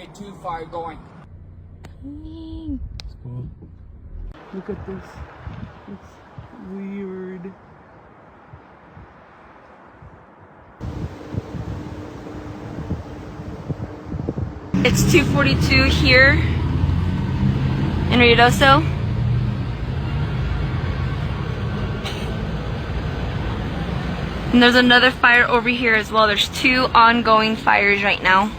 Area 2 fire going. Look at this. It's weird. It's 2:42 here in Ruidoso. And there's another fire over here as well. There's 2 ongoing fires right now.